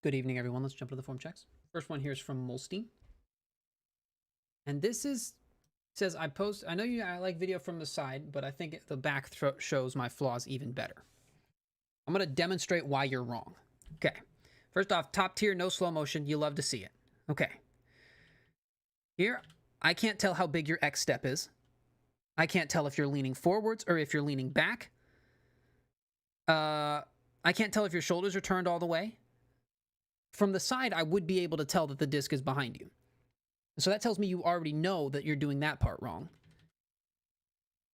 Good evening, everyone. Let's jump to the form checks. First one here is from Molstein. And this says, I know I like video from the side, but I think the back shows my flaws even better. I'm going to demonstrate why you're wrong. Okay. First off, top tier, no slow motion. You love to see it. Okay. Here, I can't tell how big your X step is. I can't tell if you're leaning forwards or if you're leaning back. I can't tell if your shoulders are turned all the way. From the side, I would be able to tell that the disc is behind you. So that tells me you already know that you're doing that part wrong.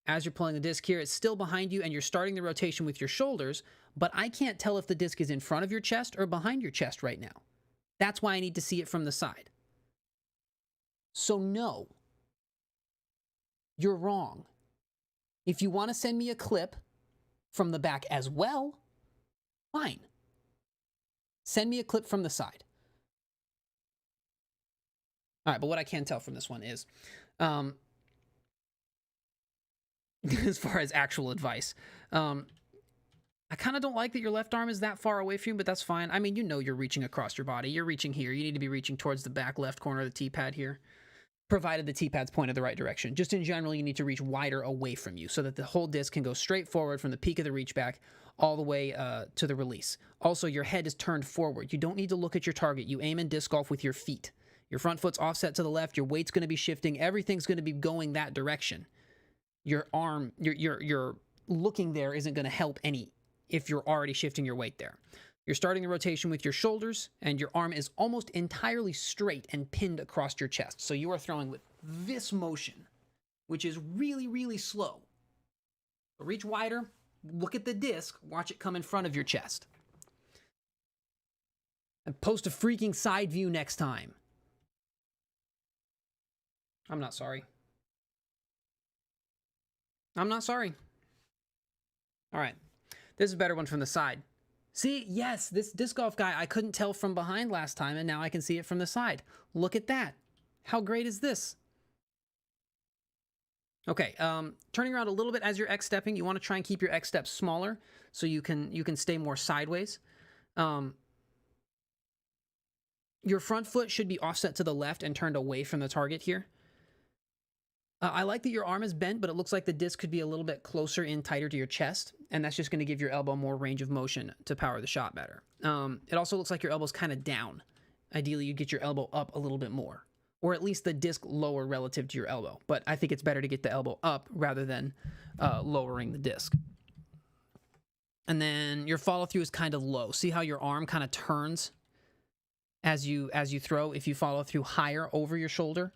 As you're pulling the disc here, it's still behind you and you're starting the rotation with your shoulders, but I can't tell if the disc is in front of your chest or behind your chest right now. That's why I need to see it from the side. So no, you're wrong. If you want to send me a clip from the back as well, fine. Send me a clip from the side. All right, but what I can tell from this one is, as far as actual advice, I kind of don't like that your left arm is that far away from you, but that's fine. I mean, you know you're reaching across your body. You're reaching here. You need to be reaching towards the back left corner of the T-pad here, provided the T-pad's pointed the right direction. Just in general, you need to reach wider away from you so that the whole disc can go straight forward from the peak of the reach back all the way to the release. Also, your head is turned forward. You don't need to look at your target. You aim in disc golf with your feet. Your front foot's offset to the left. Your weight's going to be shifting. Everything's going to be going that direction. Your arm, your looking there isn't going to help any if you're already shifting your weight there. You're starting the rotation with your shoulders, and your arm is almost entirely straight and pinned across your chest. So you are throwing with this motion, which is really, really slow. So reach wider, look at the disc, watch it come in front of your chest. And post a freaking side view next time. I'm not sorry. I'm not sorry. All right. This is a better one from the side. See, yes, this disc golf guy, I couldn't tell from behind last time, and now I can see it from the side. Look at that. How great is this? Okay, turning around a little bit as you're X-stepping. You want to try and keep your X-step smaller so you can stay more sideways. Your front foot should be offset to the left and turned away from the target here. I like that your arm is bent, but it looks like the disc could be a little bit closer in, tighter to your chest, and that's just going to give your elbow more range of motion to power the shot better. It also looks like your elbow's kind of down. Ideally, you'd get your elbow up a little bit more, or at least the disc lower relative to your elbow, but I think it's better to get the elbow up rather than lowering the disc. And then your follow-through is kind of low. See how your arm kind of turns as you throw? If you follow through higher over your shoulder,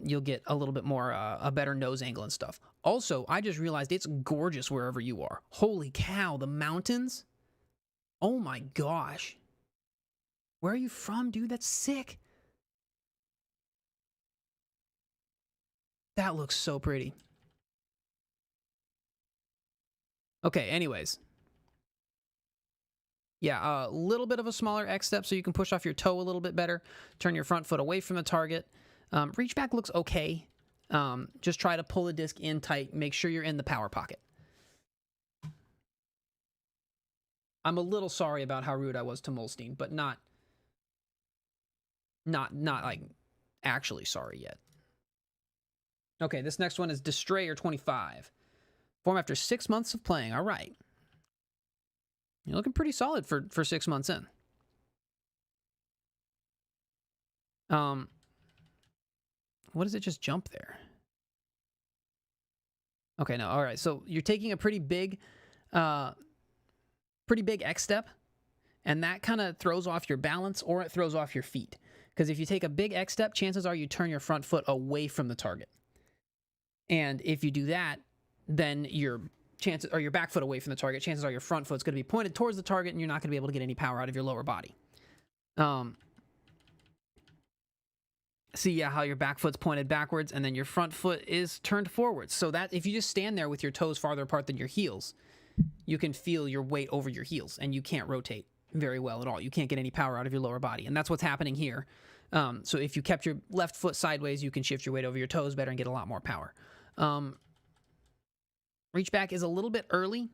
you'll get a little bit more, a better nose angle and stuff. Also, I just realized it's gorgeous wherever you are. Holy cow, the mountains. Oh my gosh. Where are you from, dude? That's sick. That looks so pretty. Okay, anyways. Yeah, a little bit of a smaller X step so you can push off your toe a little bit better. Turn your front foot away from the target. Reach back looks okay. Just try to pull the disc in tight. Make sure you're in the power pocket. I'm a little sorry about how rude I was to Molstein, but not like actually sorry yet. Okay, this next one is Destrayer 25. Form after 6 months of playing. All right. You're looking pretty solid for 6 months in. What does it just jump there? Okay, no, all right. So you're taking a pretty big X step, and that kind of throws off your balance, or it throws off your feet. Because if you take a big X step, chances are you turn your front foot away from the target. And if you do that, then your back foot away from the target, chances are your front foot's going to be pointed towards the target, and you're not going to be able to get any power out of your lower body. See, yeah, how your back foot's pointed backwards and then your front foot is turned forwards. So that if you just stand there with your toes farther apart than your heels, you can feel your weight over your heels and you can't rotate very well at all. You can't get any power out of your lower body. And that's what's happening here. So if you kept your left foot sideways, you can shift your weight over your toes better and get a lot more power. Reach back is a little bit early.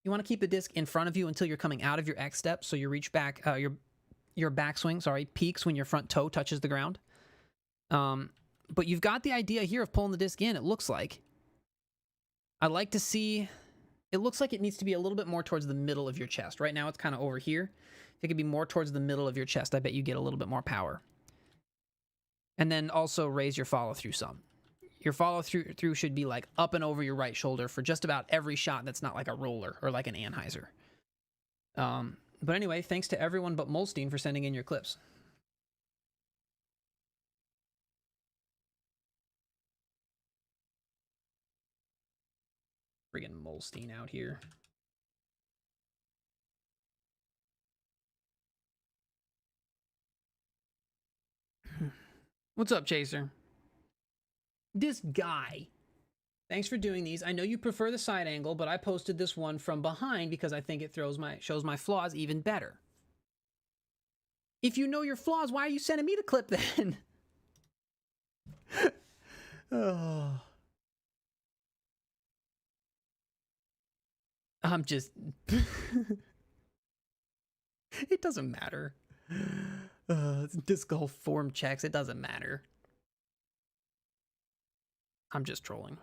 You want to keep the disc in front of you until you're coming out of your X step, so your reach back, your backswing, sorry, peaks when your front toe touches the ground. But you've got the idea here of pulling the disc in, it looks like. I'd like to see, it looks like it needs to be a little bit more towards the middle of your chest. Right now it's kind of over here. If it could be more towards the middle of your chest, I bet you get a little bit more power. And then also raise your follow through some. Your follow through should be like up and over your right shoulder for just about every shot that's not like a roller or like an Anheuser. But anyway, thanks to everyone but Molstein for sending in your clips. Friggin' Molstein out here. What's up, Chaser? This guy. Thanks for doing these. I know you prefer the side angle, but I posted this one from behind because I think it shows my flaws even better. If you know your flaws, why are you sending me the clip then? Oh. I'm just... It doesn't matter. Disc golf form checks. It doesn't matter. I'm just trolling.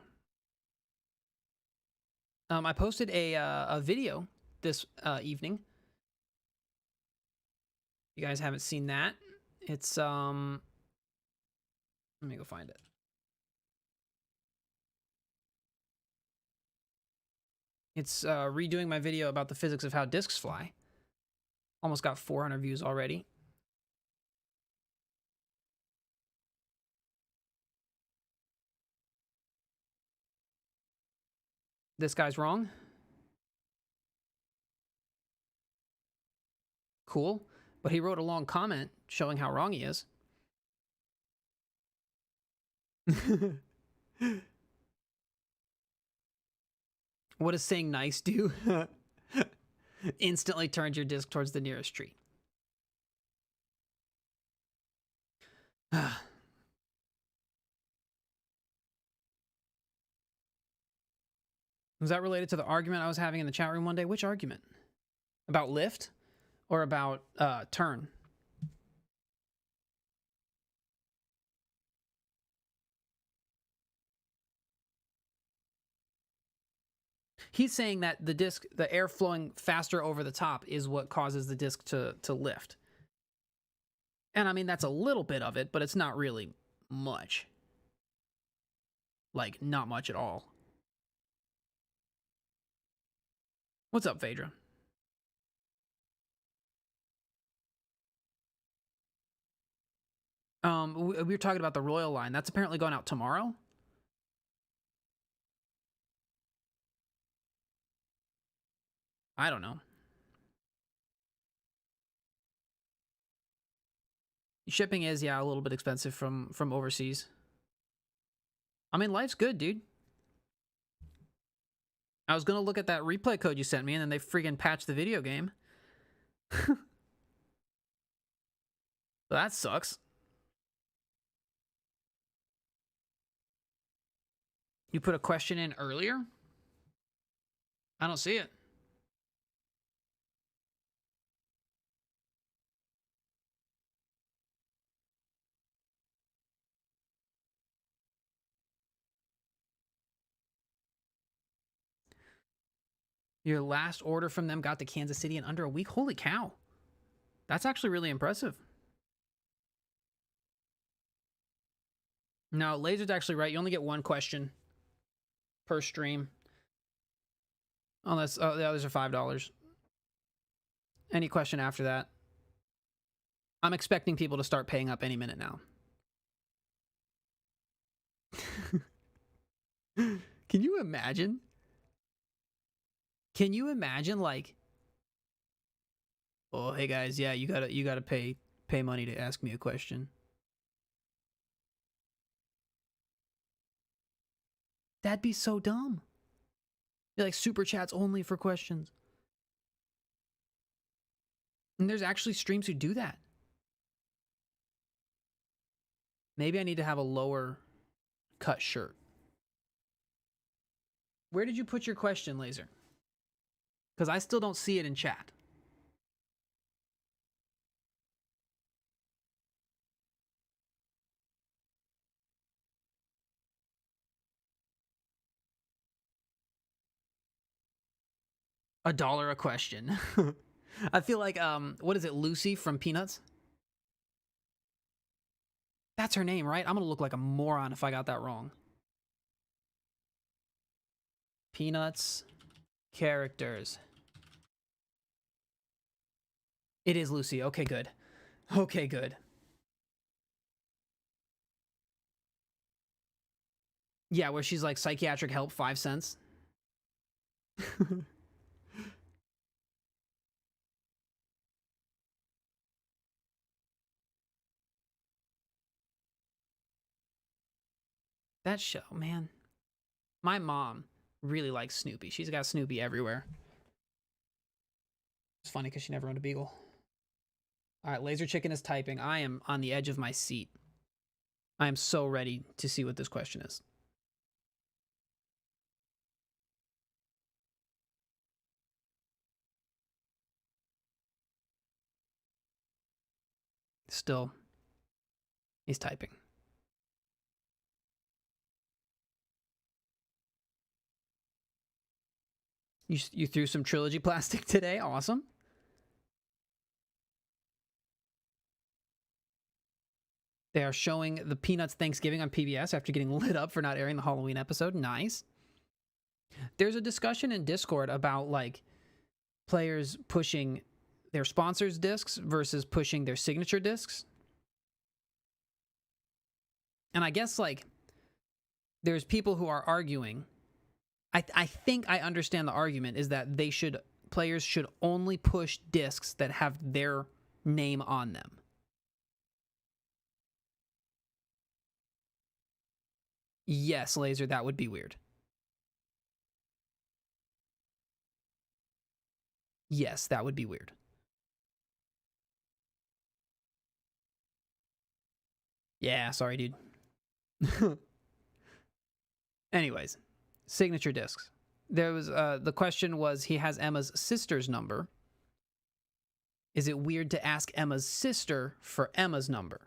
I posted a video this evening. You guys haven't seen that. It's let me go find it. It's redoing my video about the physics of how discs fly. Almost got 400 views already. This guy's wrong. Cool. But he wrote a long comment showing how wrong he is. What does saying nice do? Instantly turns your disc towards the nearest tree. Was that related to the argument I was having in the chat room one day? Which argument? About lift or about turn? He's saying that the disc, the air flowing faster over the top is what causes the disc to lift. And I mean, that's a little bit of it, but it's not really much. Like, not much at all. What's up, Phaedra? We were talking about the Royal line. That's apparently going out tomorrow. I don't know. Shipping is, yeah, a little bit expensive from overseas. I mean, life's good, dude. I was gonna look at that replay code you sent me, and then they freaking patched the video game. That sucks. You put a question in earlier? I don't see it. Your last order from them got to Kansas City in under a week? Holy cow. That's actually really impressive. No, Laser's actually right. You only get one question per stream. Unless, oh, the others are $5. Any question after that? I'm expecting people to start paying up any minute now. Can you imagine? Can you imagine, like, oh, hey guys, yeah, you gotta pay money to ask me a question. That'd be so dumb. Be like super chats only for questions. And there's actually streams who do that. Maybe I need to have a lower cut shirt. Where did you put your question, Laser? Because I still don't see it in chat. $1 a question. I feel like, what is it, Lucy from Peanuts? That's her name, right? I'm gonna look like a moron if I got that wrong. Peanuts characters. It is Lucy. Okay, good. Okay, good. Yeah, where she's like, psychiatric help, 5 cents. That show, man. My mom really likes Snoopy. She's got Snoopy everywhere. It's funny because she never owned a Beagle. All right, Laser Chicken is typing. I am on the edge of my seat. I am so ready to see what this question is. Still, he's typing. You threw some Trilogy plastic today? Awesome. They are showing the Peanuts Thanksgiving on PBS after getting lit up for not airing the Halloween episode. Nice. There's a discussion in Discord about like players pushing their sponsors discs versus pushing their signature discs. And I guess like there's people who are arguing. I think I understand the argument is that players should only push discs that have their name on them. Yes, Laser, that would be weird. Yes, that would be weird. Yeah, sorry, dude. Anyways, signature discs. There was the question was he has Emma's sister's number. Is it weird to ask Emma's sister for Emma's number?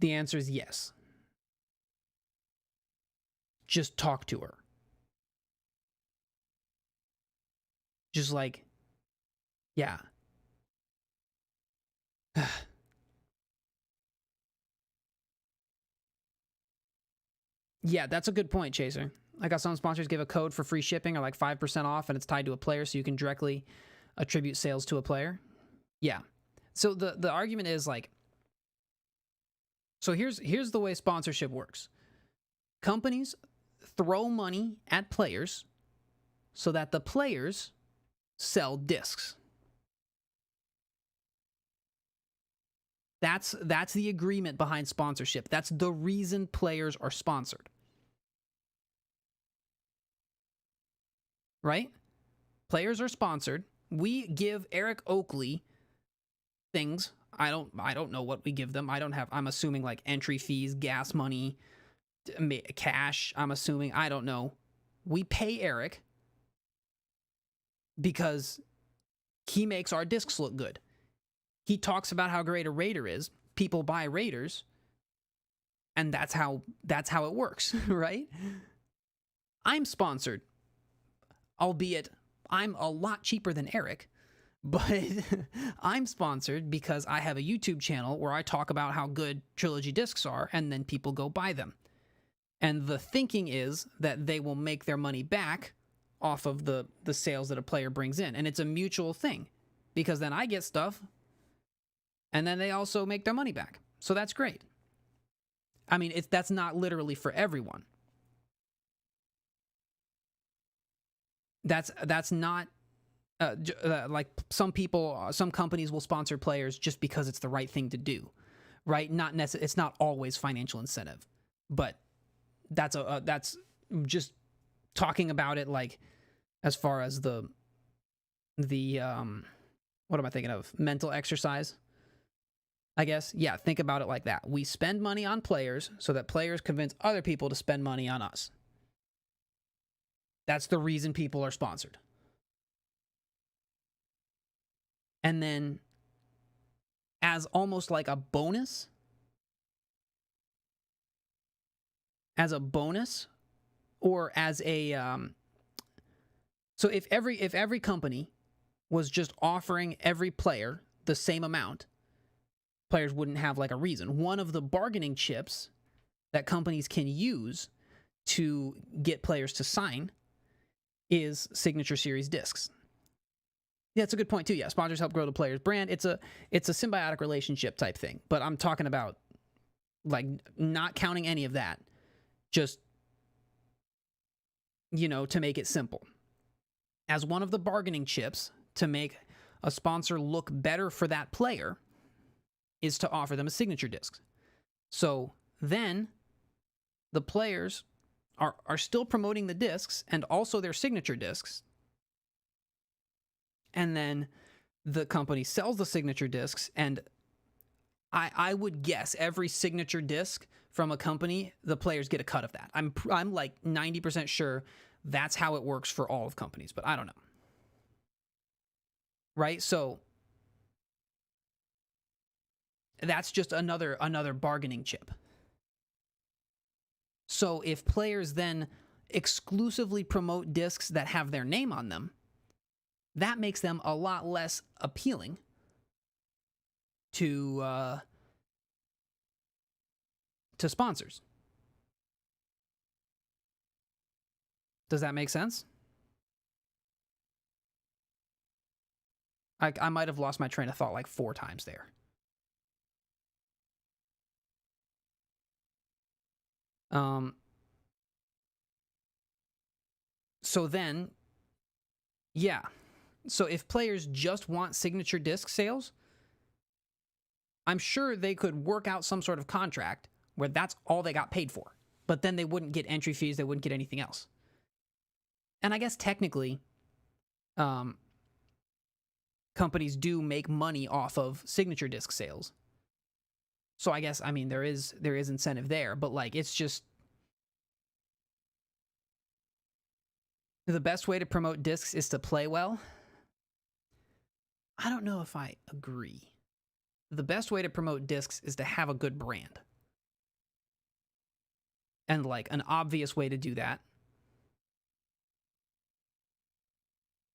The answer is yes. Just talk to her. Just like, yeah. Yeah, that's a good point, Chaser. I got some sponsors give a code for free shipping or like 5% off, and it's tied to a player, so you can directly attribute sales to a player. Yeah. So the argument is like, so here's the way sponsorship works. Companies throw money at players so that the players sell discs. That's the agreement behind sponsorship. That's the reason players are sponsored. Right? Players are sponsored. We give Eric Oakley things. I don't know what we give them. I'm assuming like entry fees, gas money, cash. I'm assuming, I don't know. We pay Eric because he makes our discs look good. He talks about how great a Raider is. People buy Raiders, and that's how it works, right? I'm sponsored, albeit I'm a lot cheaper than Eric, but I'm sponsored because I have a YouTube channel where I talk about how good Trilogy discs are, and then people go buy them. And the thinking is that they will make their money back off of the sales that a player brings in. And it's a mutual thing, because then I get stuff, and then they also make their money back. So that's great. I mean, that's not literally for everyone. That's not like some people, some companies will sponsor players just because it's the right thing to do, right? It's not always financial incentive, but that's just talking about it like as far as the what am I thinking of? Mental exercise, I guess. Yeah, think about it like that. We spend money on players so that players convince other people to spend money on us. That's the reason people are sponsored. And then as almost like a bonus, or as a so if every company was just offering every player the same amount, players wouldn't have like a reason. One of the bargaining chips that companies can use to get players to sign is Signature Series discs. Yeah, it's a good point too. Yeah, sponsors help grow the player's brand. It's a symbiotic relationship type thing. But I'm talking about like not counting any of that. Just, to make it simple. As one of the bargaining chips to make a sponsor look better for that player is to offer them a signature disc. So then the players are still promoting the discs and also their signature discs. And then the company sells the signature discs, and I would guess every signature disc from a company, the players get a cut of that. I'm like 90% sure that's how it works for all of companies, but I don't know. Right? So that's just another bargaining chip. So if players then exclusively promote discs that have their name on them, that makes them a lot less appealing to sponsors. Does that make sense? I might have lost my train of thought like 4 times there. So then, yeah. So if players just want signature disc sales, I'm sure they could work out some sort of contract where that's all they got paid for. But then they wouldn't get entry fees, they wouldn't get anything else. And I guess technically, companies do make money off of signature disc sales. So I guess, there is incentive there, but like it's just the best way to promote discs is to play well. I don't know if I agree. The best way to promote discs is to have a good brand. And like an obvious way to do that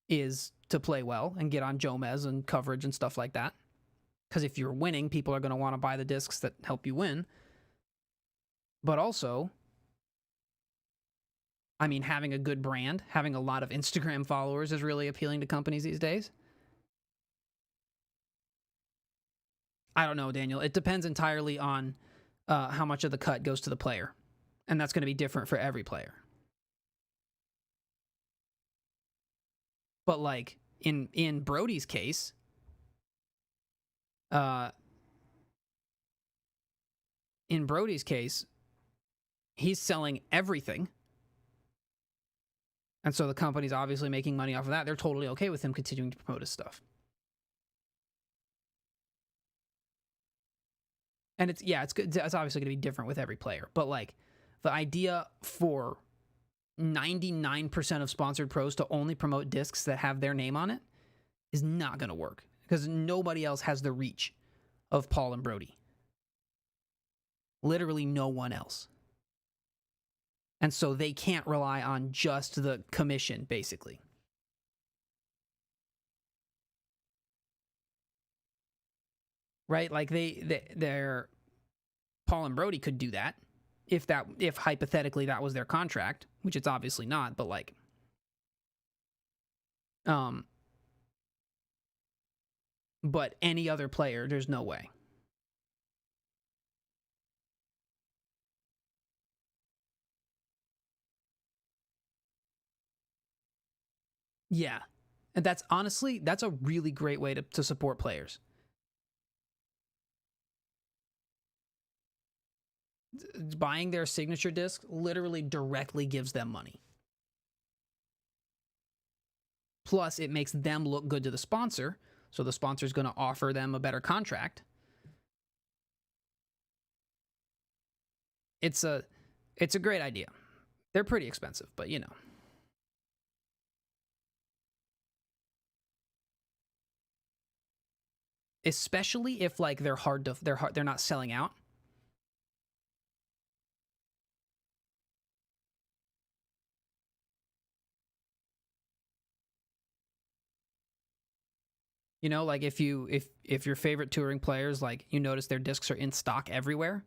is to play well and get on Jomez and coverage and stuff like that. Because if you're winning, people are going to want to buy the discs that help you win. But also, having a good brand, having a lot of Instagram followers is really appealing to companies these days. I don't know, Daniel. It depends entirely on how much of the cut goes to the player. And that's going to be different for every player. But like in Brody's case, he's selling everything. And so the company's obviously making money off of that. They're totally okay with him continuing to promote his stuff. And it's good. It's obviously going to be different with every player. But like the idea for 99% of sponsored pros to only promote discs that have their name on it is not going to work because nobody else has the reach of Paul and Brody. Literally no one else. And so they can't rely on just the commission, basically. Right? Like they're Paul and Brody could do that if hypothetically that was their contract, which it's obviously not, but like but any other player, there's no way. Yeah. And that's a really great way to support players. Buying their signature disc literally directly gives them money. Plus, it makes them look good to the sponsor, so the sponsor's going to offer them a better contract. It's a great idea. They're pretty expensive, but you know. especially if like they're not selling out. You know, like if your favorite touring players, like you notice their discs are in stock everywhere,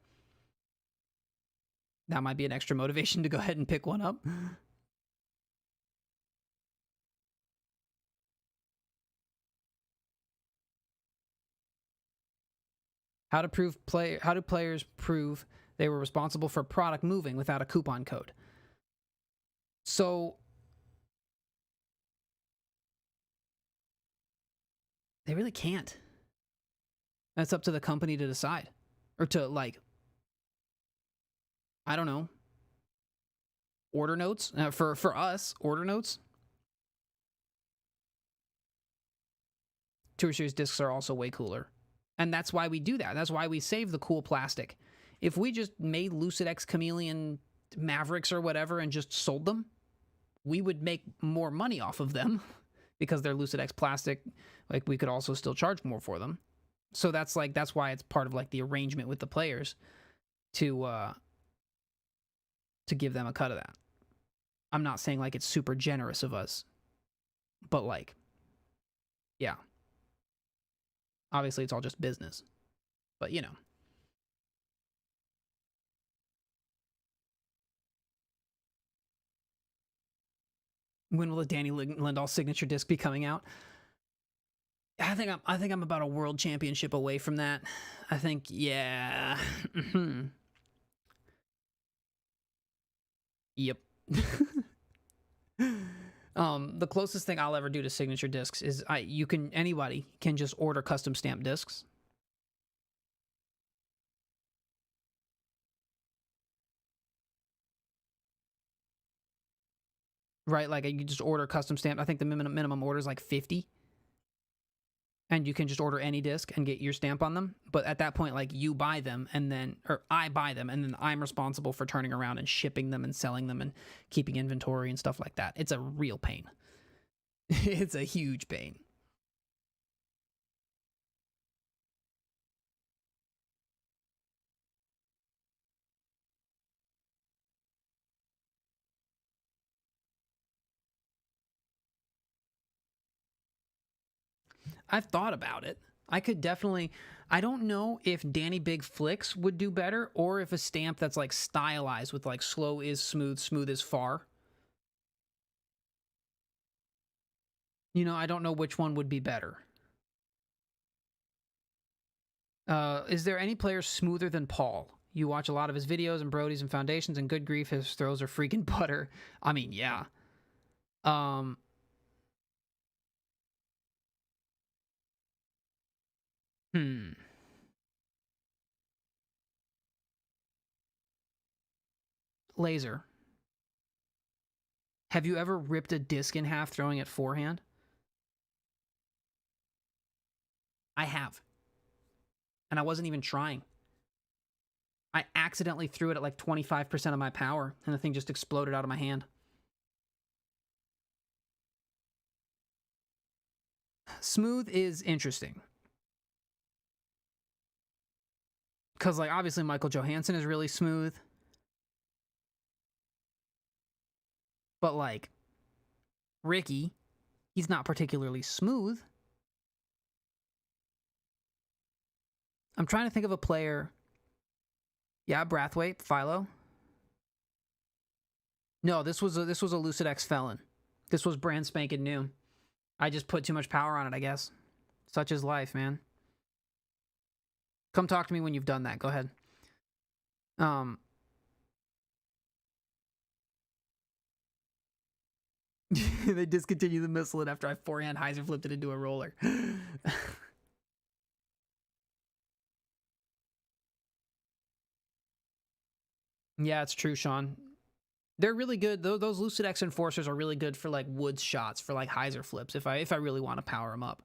that might be an extra motivation to go ahead and pick one up. How do players prove they were responsible for a product moving without a coupon code? So they really can't. That's up to the company to decide. Or to like, I don't know. Order notes? For us, order notes. Tour Series discs are also way cooler. And that's why we do that. That's why we save the cool plastic. If we just made Lucid X Chameleon Mavericks or whatever and just sold them, we would make more money off of them because they're Lucid X plastic. Like we could also still charge more for them. So that's why it's part of like the arrangement with the players to give them a cut of that. I'm not saying like it's super generous of us, but like, yeah. Obviously, it's all just business, but you know. When will the Danny Lindahl signature disc be coming out? I think I'm about a world championship away from that. I think, yeah. Yep. The closest thing I'll ever do to signature discs is anybody can just order custom stamped discs. Right, like you just order custom stamp. I think the minimum order is like 50. And you can just order any disc and get your stamp on them. But at that point, like you buy them or I buy them, and then I'm responsible for turning around and shipping them and selling them and keeping inventory and stuff like that. It's a real pain. It's a huge pain. I've thought about it. I could definitely. I don't know if Danny Big Flicks would do better, or if a stamp that's like stylized with like slow is smooth, smooth is far. You know, I don't know which one would be better. Is there any player smoother than Paul? You watch a lot of his videos and Brody's and Foundations, and good grief, his throws are freaking butter. I mean, yeah. Um, hmm. Laser. Have you ever ripped a disc in half throwing it forehand? I have. And I wasn't even trying. I accidentally threw it at like 25% of my power, and the thing just exploded out of my hand. Smooth is interesting. Because, like, obviously Michael Johansson is really smooth. But, like, Ricky, he's not particularly smooth. I'm trying to think of a player. Yeah, Brathwaite, Philo. No, this was a Lucid X Felon. This was brand spanking new. I just put too much power on it, I guess. Such is life, man. Come talk to me when you've done that. Go ahead. They discontinued the missile, and after I forehand Heiser flipped it into a roller. Yeah, it's true, Sean. They're really good. Those Lucid X Enforcers are really good for like woods shots, for like Heiser flips, if I really want to power them up.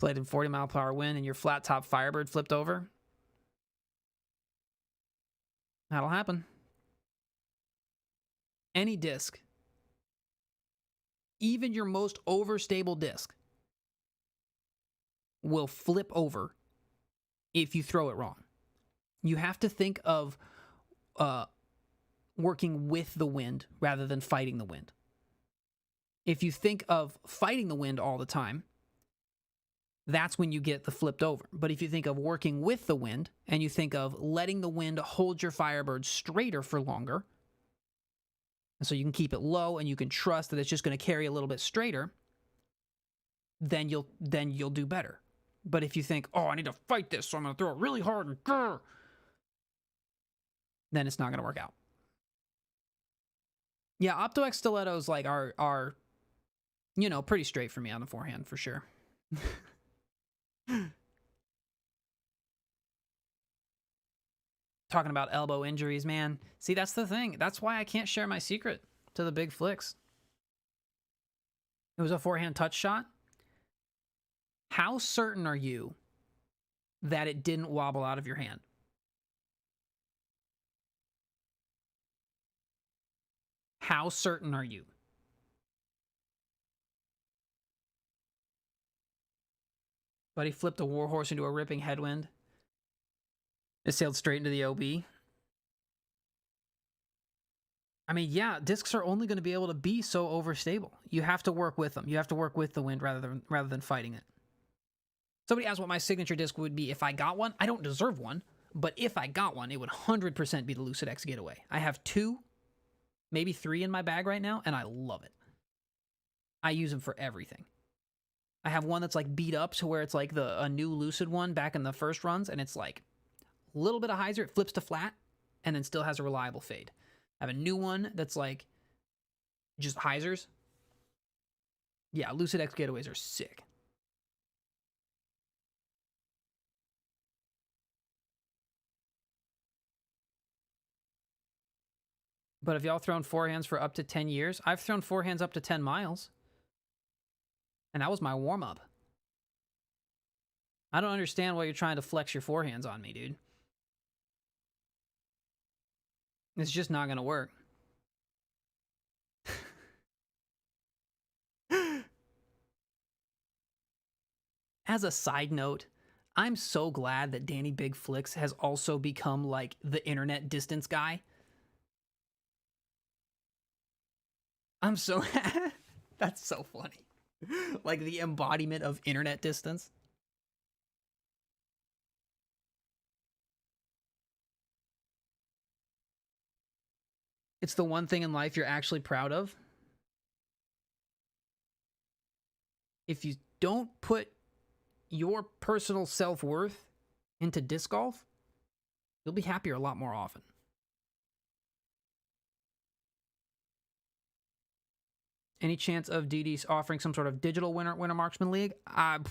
Played in 40-mile-per-hour wind and your flat top Firebird flipped over. That'll happen. Any disc. even your most overstable disc will flip over if you throw it wrong. You have to think of working with the wind rather than fighting the wind. If you think of fighting the wind all the time, that's when you get the flipped over. But if you think of working with the wind and you think of letting the wind hold your Firebird straighter for longer, and so you can keep it low and you can trust that it's just going to carry a little bit straighter, then you'll do better. But if you think, oh, I need to fight this, so I'm going to throw it really hard and grr, then it's not going to work out. Yeah, Opto-X stilettos like are pretty straight for me on the forehand for sure. Talking about elbow injuries, man. See, that's the thing. That's why I can't share my secret to the big flicks. It was a forehand touch shot. How certain are you that it didn't wobble out of your hand? How certain are you? But he flipped a Warhorse into a ripping headwind. It sailed straight into the OB. I mean, yeah, discs are only going to be able to be so overstable. You have to work with them. You have to work with the wind rather than fighting it. Somebody asked what my signature disc would be if I got one. I don't deserve one, but if I got one, it would 100% be the Lucid X Getaway. I have 2, maybe 3 in my bag right now, and I love it. I use them for everything. I have one that's like beat up to where it's like a new Lucid one back in the first runs, and it's like a little bit of hyzer, it flips to flat, and then still has a reliable fade. I have a new one that's like just hyzers. Yeah, Lucid X Getaways are sick. But have y'all thrown forehands for up to 10 years? I've thrown forehands up to 10 miles. And that was my warm-up. I don't understand why you're trying to flex your forehands on me, dude. It's just not going to work. As a side note, I'm so glad that Danny Big Flicks has also become like the internet distance guy. I'm so... That's so funny. Like the embodiment of internet distance. It's the one thing in life you're actually proud of. If you don't put your personal self-worth into disc golf, you'll be happier a lot more often. Any chance of DD offering some sort of digital winner marksman league?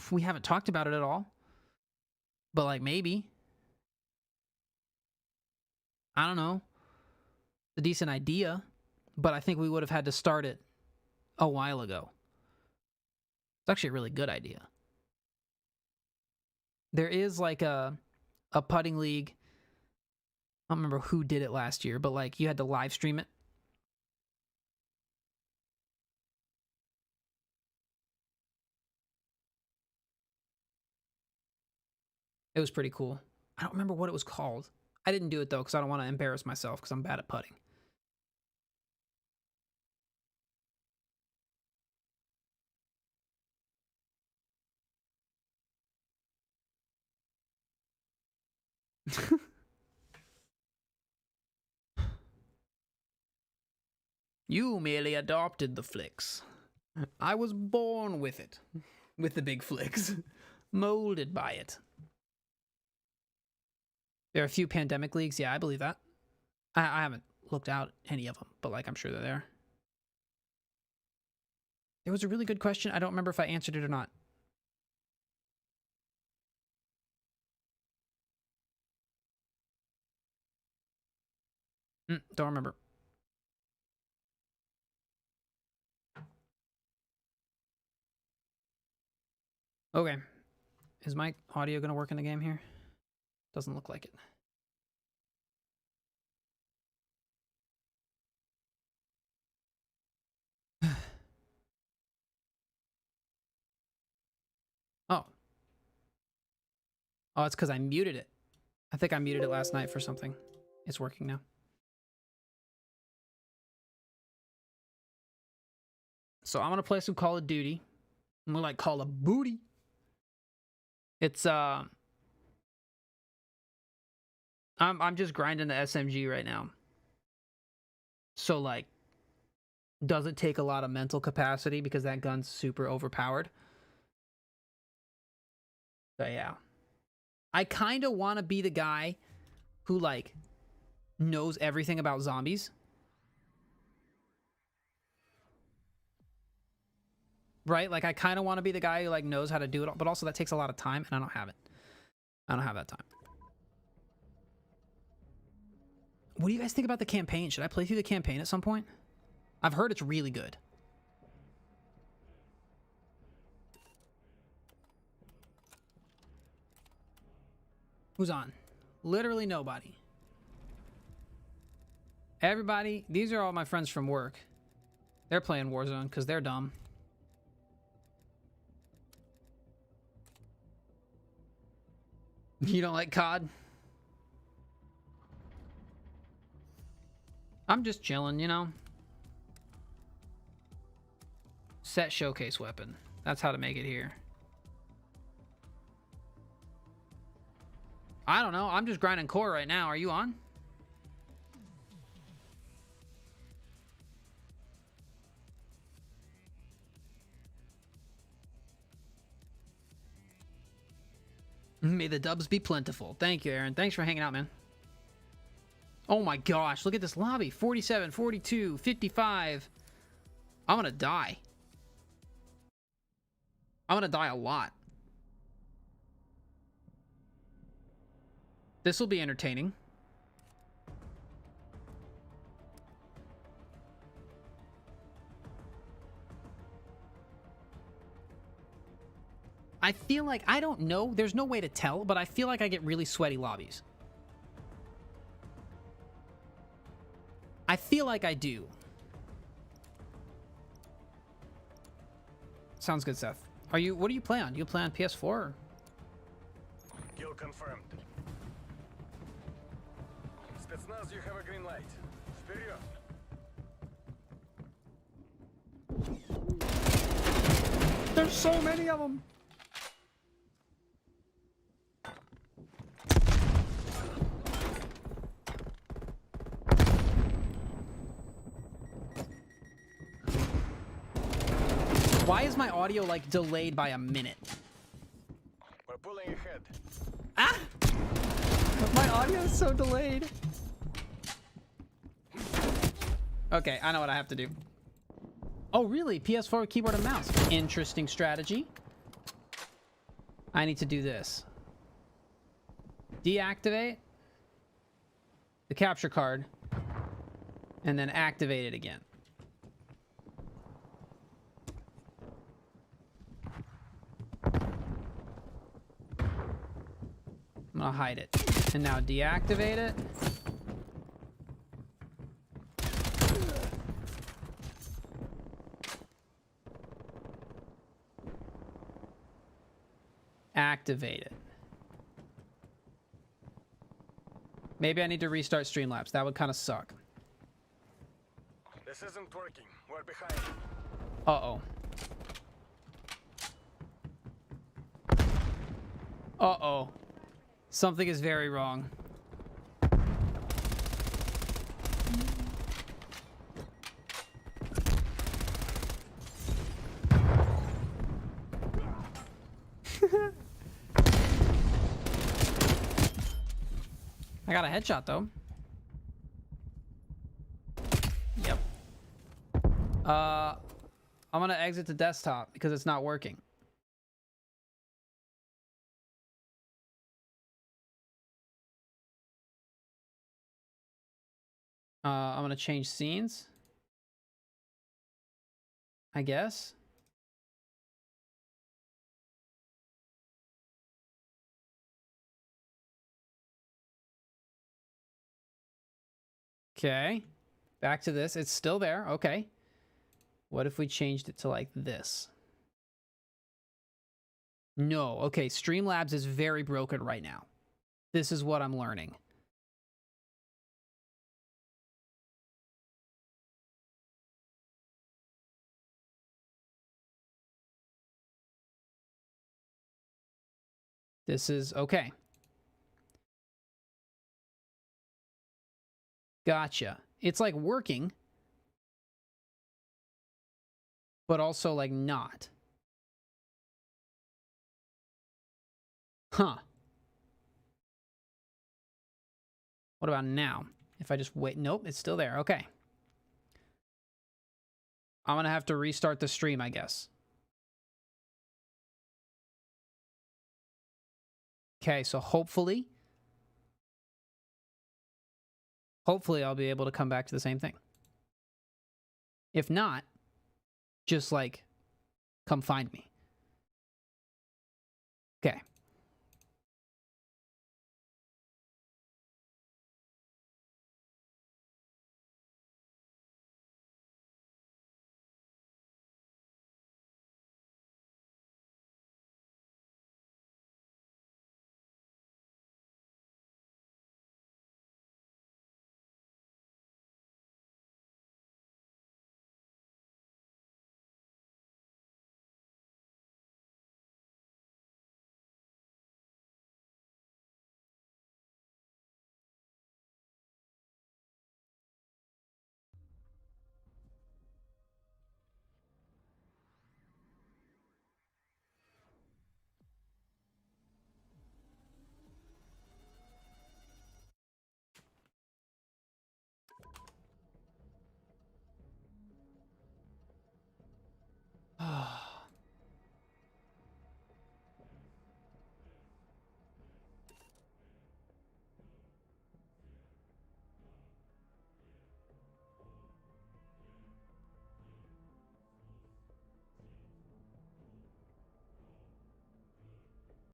We haven't talked about it at all. But like maybe. I don't know. It's a decent idea, but I think we would have had to start it a while ago. It's actually a really good idea. There is like a putting league. I don't remember who did it last year, but like you had to live stream it. It was pretty cool. I don't remember what it was called. I didn't do it though because I don't want to embarrass myself because I'm bad at putting. You merely adopted the flicks. I was born with it. With the big flicks. Molded by it. There are a few pandemic leagues. Yeah, I believe that. I haven't looked out any of them, but like I'm sure they're there. It was a really good question. I don't remember if I answered it or not. Don't remember. Okay. Is my audio going to work in the game here? Doesn't look like it. Oh, it's because I muted it. I think I muted it last night for something. It's working now. So I'm gonna play some Call of Duty. More like Call of Booty. It's I'm just grinding the SMG right now. So like, doesn't take a lot of mental capacity because that gun's super overpowered. So yeah. I kind of want to be the guy who like knows everything about zombies. Right? Like I kind of want to be the guy who like knows how to do it, but also that takes a lot of time and I don't have it. I don't have that time. What do you guys think about the campaign? Should I play through the campaign at some point? I've heard it's really good. Who's on? Literally nobody. Everybody, these are all my friends from work. They're playing Warzone because they're dumb. You don't like COD? I'm just chilling, you know? Set showcase weapon. That's how to make it here. I don't know. I'm just grinding core right now. Are you on? May the dubs be plentiful. Thank you, Aaron. Thanks for hanging out, man. Oh my gosh. Look at this lobby. 47, 42, 55. I'm gonna die. I'm gonna die a lot. This will be entertaining. I feel like, I don't know, there's no way to tell, but I feel like I get really sweaty lobbies. I feel like I do. Sounds good, Seth. What do you play on? Do you play on PS4 or? Kill confirmed. Spetsnaz, you have a green light. Вперед! There's so many of them. Why is my audio like delayed by a minute? We're pulling ahead. Ah! My audio is so delayed. Okay, I know what I have to do. Oh, really? PS4 keyboard and mouse. Interesting strategy. I need to do this. Deactivate the capture card and then activate it again. I'm gonna hide it. And now deactivate it. Activate it. Maybe I need to restart Streamlabs. That would kind of suck. This isn't working. We're behind. Uh-oh. Uh-oh. Something is very wrong. I got a headshot though. Yep. I'm gonna exit the desktop because it's not working. I'm gonna change scenes, I guess. Okay, back to this. It's still there. Okay. What if we changed it to like this? No. Okay, Streamlabs is very broken right now. This is what I'm learning. This is okay. Gotcha. It's like working, but also like not. Huh. What about now? If I just wait, nope, it's still there. Okay. I'm gonna have to restart the stream, I guess. Okay, so hopefully I'll be able to come back to the same thing. If not, just like, come find me.